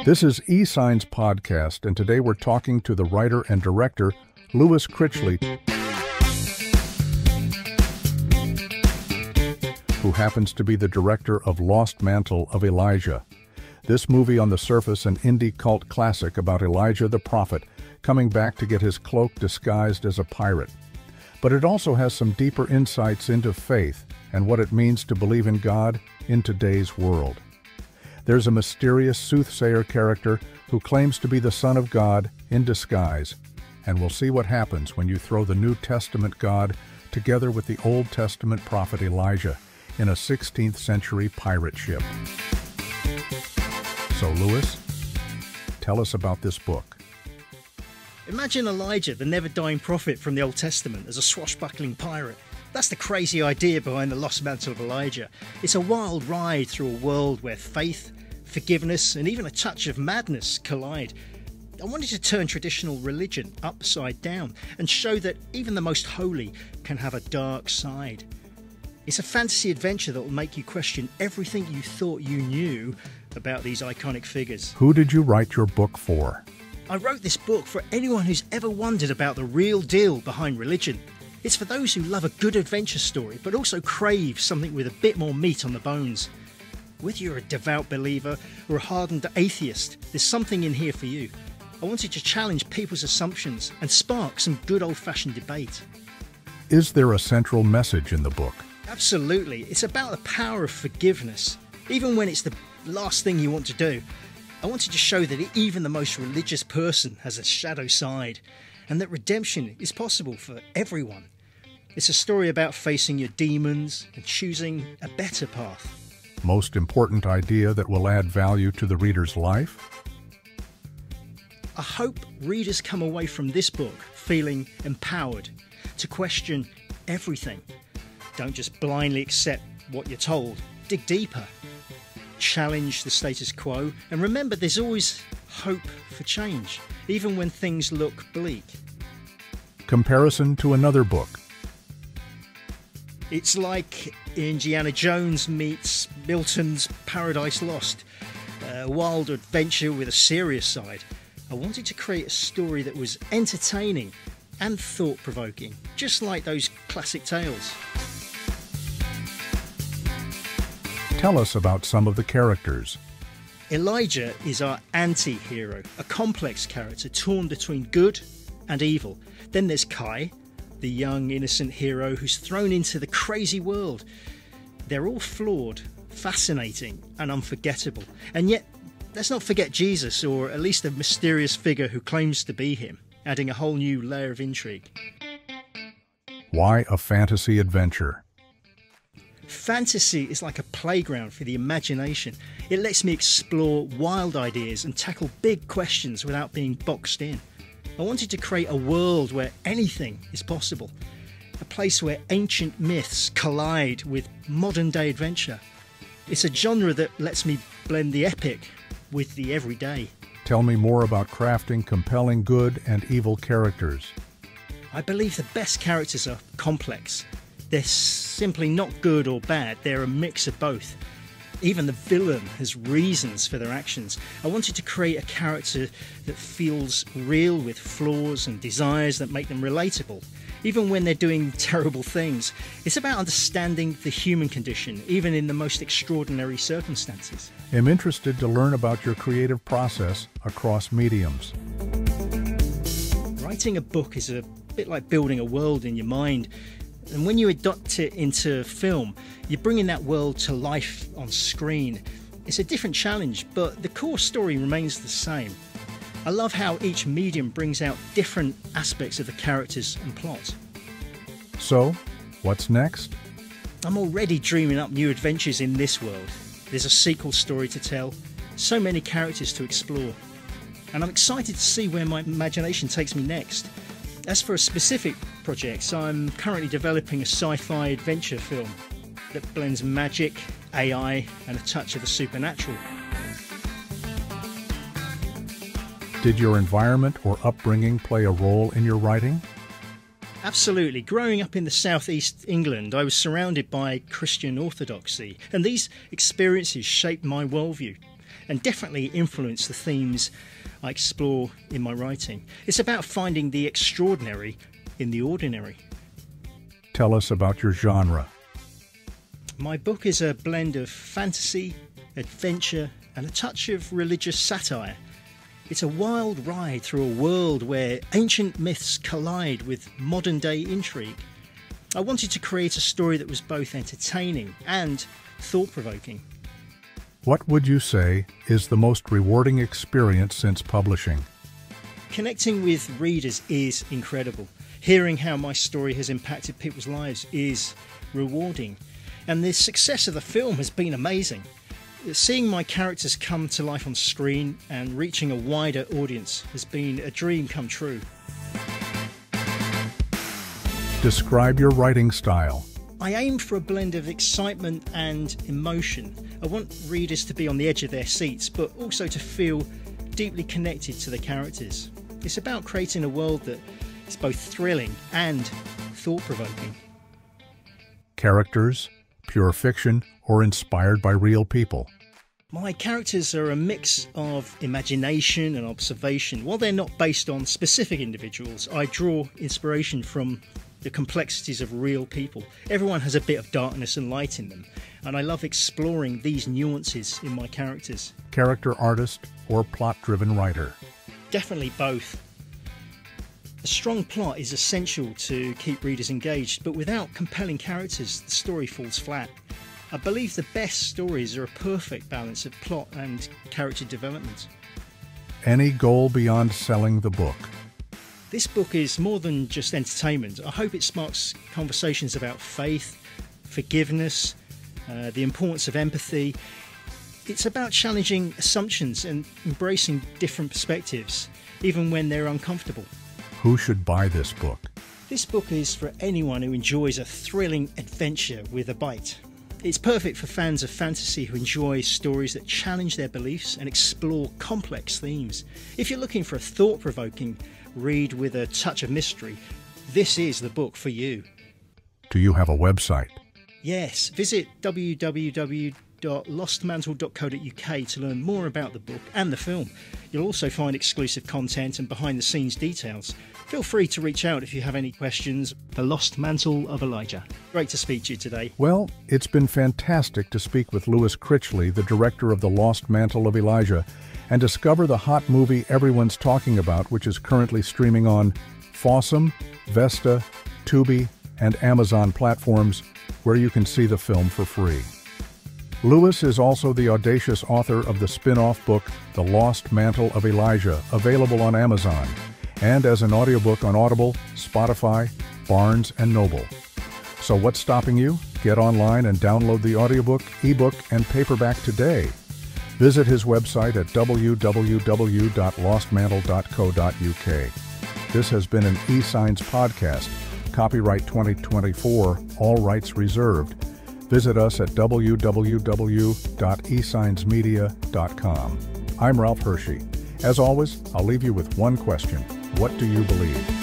This is eSigns Podcast, and today we're talking to the writer and director, Louis Critchley, who happens to be the director of Lost Mantle of Elijah. This movie, on the surface, an indie cult classic about Elijah the prophet coming back to get his cloak disguised as a pirate. But it also has some deeper insights into faith and what it means to believe in God in today's world. There's a mysterious soothsayer character who claims to be the Son of God in disguise, and we'll see what happens when you throw the New Testament God together with the Old Testament prophet Elijah in a 16th century pirate ship. So, Louis, tell us about this book. Imagine Elijah, the never-dying prophet from the Old Testament, as a swashbuckling pirate. That's the crazy idea behind the Lost Mantle of Elijah. It's a wild ride through a world where faith, forgiveness, and even a touch of madness collide. I wanted to turn traditional religion upside down and show that even the most holy can have a dark side. It's a fantasy adventure that will make you question everything you thought you knew about these iconic figures. Who did you write your book for? I wrote this book for anyone who's ever wondered about the real deal behind religion. It's for those who love a good adventure story, but also crave something with a bit more meat on the bones. Whether you're a devout believer or a hardened atheist, there's something in here for you. I wanted to challenge people's assumptions and spark some good old-fashioned debate. Is there a central message in the book? Absolutely. It's about the power of forgiveness, even when it's the last thing you want to do. I wanted to show that even the most religious person has a shadow side, and that redemption is possible for everyone. It's a story about facing your demons and choosing a better path. Most important idea that will add value to the reader's life? I hope readers come away from this book feeling empowered to question everything. Don't just blindly accept what you're told. Dig deeper. Challenge the status quo. And remember, there's always hope for change, even when things look bleak. Comparison to another book. It's like Indiana Jones meets Milton's Paradise Lost. A wild adventure with a serious side. I wanted to create a story that was entertaining and thought-provoking, just like those classic tales. Tell us about some of the characters. Elijah is our anti-hero, a complex character torn between good and evil. Then there's Kai, the young innocent hero who's thrown into the crazy world. They're all flawed, fascinating and unforgettable. And yet, let's not forget Jesus, or at least a mysterious figure who claims to be him, adding a whole new layer of intrigue. Why a fantasy adventure? Fantasy is like a playground for the imagination. It lets me explore wild ideas and tackle big questions without being boxed in. I wanted to create a world where anything is possible. A place where ancient myths collide with modern-day adventure. It's a genre that lets me blend the epic with the everyday. Tell me more about crafting compelling good and evil characters. I believe the best characters are complex. They're simply not good or bad, they're a mix of both. Even the villain has reasons for their actions. I wanted to create a character that feels real, with flaws and desires that make them relatable, even when they're doing terrible things. It's about understanding the human condition, even in the most extraordinary circumstances. I'm interested to learn about your creative process across mediums. Writing a book is a bit like building a world in your mind. And when you adopt it into film, you're bringing that world to life on screen. It's a different challenge, but the core story remains the same. I love how each medium brings out different aspects of the characters and plot. So, what's next? I'm already dreaming up new adventures in this world. There's a sequel story to tell, so many characters to explore. And I'm excited to see where my imagination takes me next. As for specific projects, I'm currently developing a sci-fi adventure film that blends magic, AI, and a touch of the supernatural. Did your environment or upbringing play a role in your writing? Absolutely. Growing up in the southeast England, I was surrounded by Christian orthodoxy, and these experiences shaped my worldview and definitely influenced the themes I explore in my writing. It's about finding the extraordinary in the ordinary. Tell us about your genre. My book is a blend of fantasy, adventure, and a touch of religious satire. It's a wild ride through a world where ancient myths collide with modern-day intrigue. I wanted to create a story that was both entertaining and thought-provoking. What would you say is the most rewarding experience since publishing? Connecting with readers is incredible. Hearing how my story has impacted people's lives is rewarding. And the success of the film has been amazing. Seeing my characters come to life on screen and reaching a wider audience has been a dream come true. Describe your writing style. I aim for a blend of excitement and emotion. I want readers to be on the edge of their seats, but also to feel deeply connected to the characters. It's about creating a world that is both thrilling and thought-provoking. Characters, pure fiction, or inspired by real people? My characters are a mix of imagination and observation. While they're not based on specific individuals, I draw inspiration from the complexities of real people. Everyone has a bit of darkness and light in them, and I love exploring these nuances in my characters. Character artist or plot-driven writer? Definitely both. A strong plot is essential to keep readers engaged, but without compelling characters, the story falls flat. I believe the best stories are a perfect balance of plot and character development. Any goal beyond selling the book? This book is more than just entertainment. I hope it sparks conversations about faith, forgiveness, the importance of empathy. It's about challenging assumptions and embracing different perspectives, even when they're uncomfortable. Who should buy this book? This book is for anyone who enjoys a thrilling adventure with a bite. It's perfect for fans of fantasy who enjoy stories that challenge their beliefs and explore complex themes. If you're looking for a thought-provoking read with a touch of mystery, this is the book for you. Do you have a website? Yes, visit www.lostmantle.co.uk to learn more about the book and the film. You'll also find exclusive content and behind-the-scenes details. Feel free to reach out if you have any questions. The Lost Mantle of Elijah. Great to speak to you today. Well, it's been fantastic to speak with Louis Critchley, the director of The Lost Mantle of Elijah, and discover the hot movie everyone's talking about, which is currently streaming on Fossum, Vesta, Tubi, and Amazon platforms, where you can see the film for free. Louis is also the audacious author of the spin-off book, The Lost Mantle of Elijah, available on Amazon, and as an audiobook on Audible, Spotify, Barnes & Noble. So what's stopping you? Get online and download the audiobook, ebook, and paperback today. Visit his website at www.lostmantle.co.uk. This has been an eSigns podcast. Copyright 2024, all rights reserved. Visit us at www.esignsmedia.com. I'm Ralph Hershey. As always, I'll leave you with one question. What do you believe?